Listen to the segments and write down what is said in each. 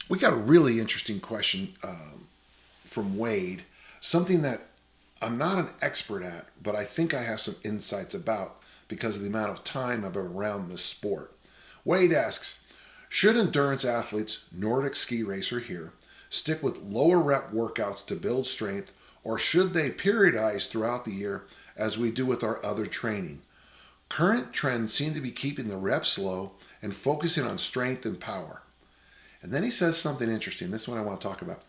We got a really interesting question from Wade, something that I'm not an expert at, but I think I have some insights about because of the amount of time I've been around this sport. Wade asks, should endurance athletes, Nordic ski racer here, stick with lower rep workouts to build strength, or should they periodize throughout the year as we do with our other training? Current trends seem to be keeping the reps low and focusing on strength and power. And then he says something interesting. This is what I want to talk about.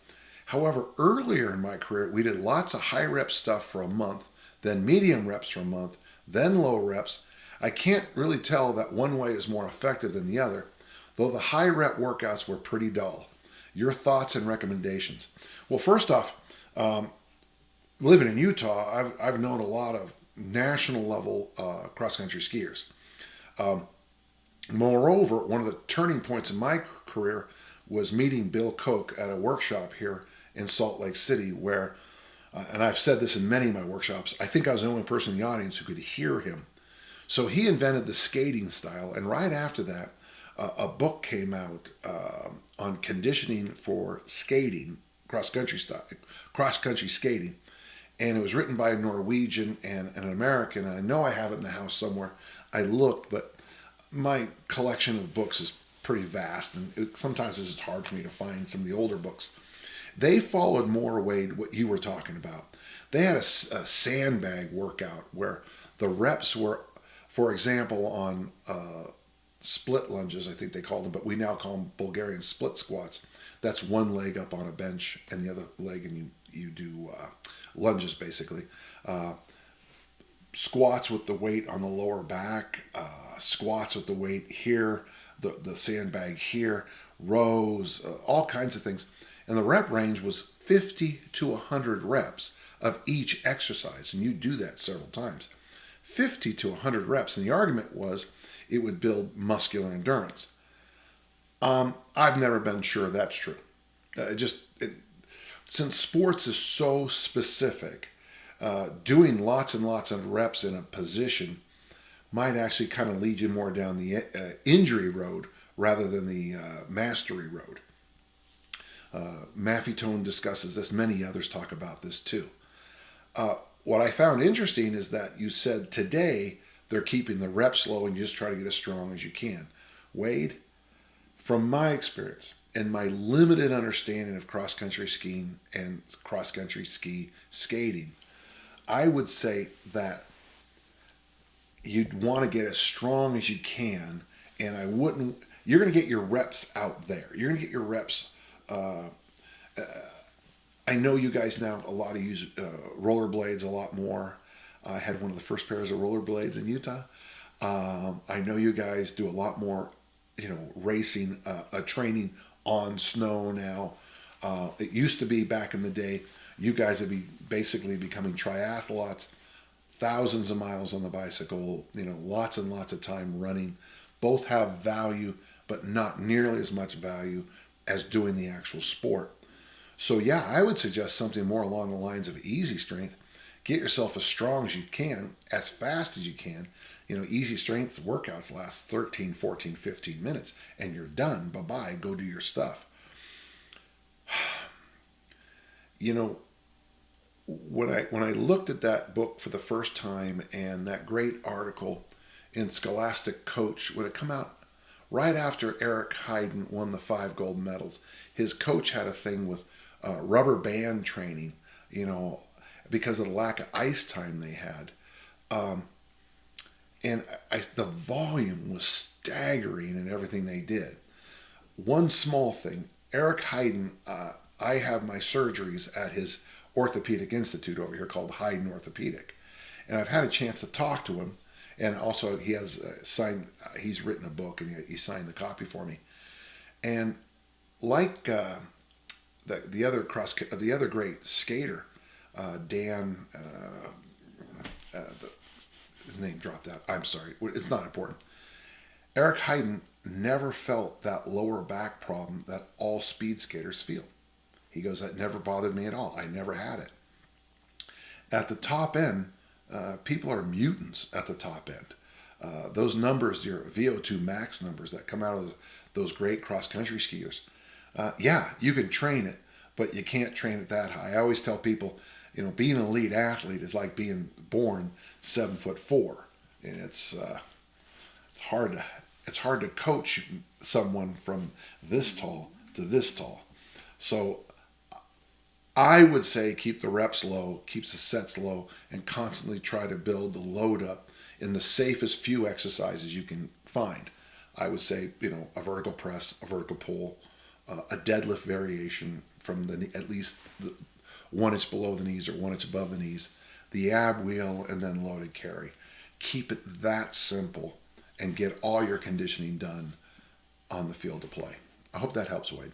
However, earlier in my career, we did lots of high rep stuff for a month, then medium reps for a month, then low reps. I can't really tell that one way is more effective than the other, though the high rep workouts were pretty dull. Your thoughts and recommendations? Well, first off, living in Utah, I've known a lot of national level cross-country skiers. Moreover, one of the turning points in my career was meeting Bill Koch at a workshop here in Salt Lake City where, and I've said this in many of my workshops, I think I was the only person in the audience who could hear him. So he invented the skating style, and right after that, a book came out on conditioning for skating, cross-country skating, and it was written by a Norwegian and an American. And I know I have it in the house somewhere. I looked, but my collection of books is pretty vast, and sometimes it's just hard for me to find some of the older books. They followed more, Wade, what you were talking about. They had a sandbag workout where the reps were, for example, on split lunges, I think they called them, but we now call them Bulgarian split squats. That's one leg up on a bench and the other leg, and you do lunges basically. Squats with the weight on the lower back, squats with the weight here, the sandbag here, rows, all kinds of things. And the rep range was 50 to 100 reps of each exercise, and you do that several times. 50 to 100 reps, and the argument was it would build muscular endurance. I've never been sure that's true. Since sports is so specific, doing lots and lots of reps in a position might actually kind of lead you more down the injury road rather than the mastery road. Maffetone discusses this. Many others talk about this too. What I found interesting is that you said today they're keeping the reps low and you just try to get as strong as you can. Wade, from my experience and my limited understanding of cross-country skiing and cross-country ski skating, I would say that you'd want to get as strong as you can, and you're going to get your reps out there. You're going to get your reps. I know you guys now, a lot of use rollerblades a lot more. I had one of the first pairs of rollerblades in Utah. I know you guys do a lot more, racing, training on snow now. It used to be back in the day, you guys would be basically becoming triathletes, thousands of miles on the bicycle, lots and lots of time running. Both have value, but not nearly as much value as doing the actual sport. So yeah, I would suggest something more along the lines of easy strength. Get yourself as strong as you can, as fast as you can. Easy strength workouts last 13, 14, 15 minutes, and you're done. Bye-bye, go do your stuff. When I looked at that book for the first time and that great article in Scholastic Coach, when it come out right after Eric Heiden won the 5 gold medals, his coach had a thing with rubber band training, because of the lack of ice time they had. The volume was staggering in everything they did. One small thing, Eric Heiden, I have my surgeries at his orthopedic institute over here called Heiden Orthopedic. And I've had a chance to talk to him. And also he has he's written a book and he signed the copy for me. And like the other great skater, Dan, his name dropped out. I'm sorry. It's not important. Eric Heiden never felt that lower back problem that all speed skaters feel. He goes, that never bothered me at all. I never had it. At the top end, people are mutants at the top end. Those numbers, your VO2 max numbers that come out of those great cross-country skiers, Yeah, you can train it, but you can't train it that high. I always tell people, being an elite athlete is like being born 7'4", and it's hard to coach someone from this tall to this tall. So I would say keep the reps low, keeps the sets low, and constantly try to build the load up in the safest few exercises you can find. I would say, a vertical press, a vertical pull, a deadlift variation from at least 1 inch below the knees or 1 inch above the knees, the ab wheel, and then loaded carry. Keep it that simple and get all your conditioning done on the field of play. I hope that helps, Wade.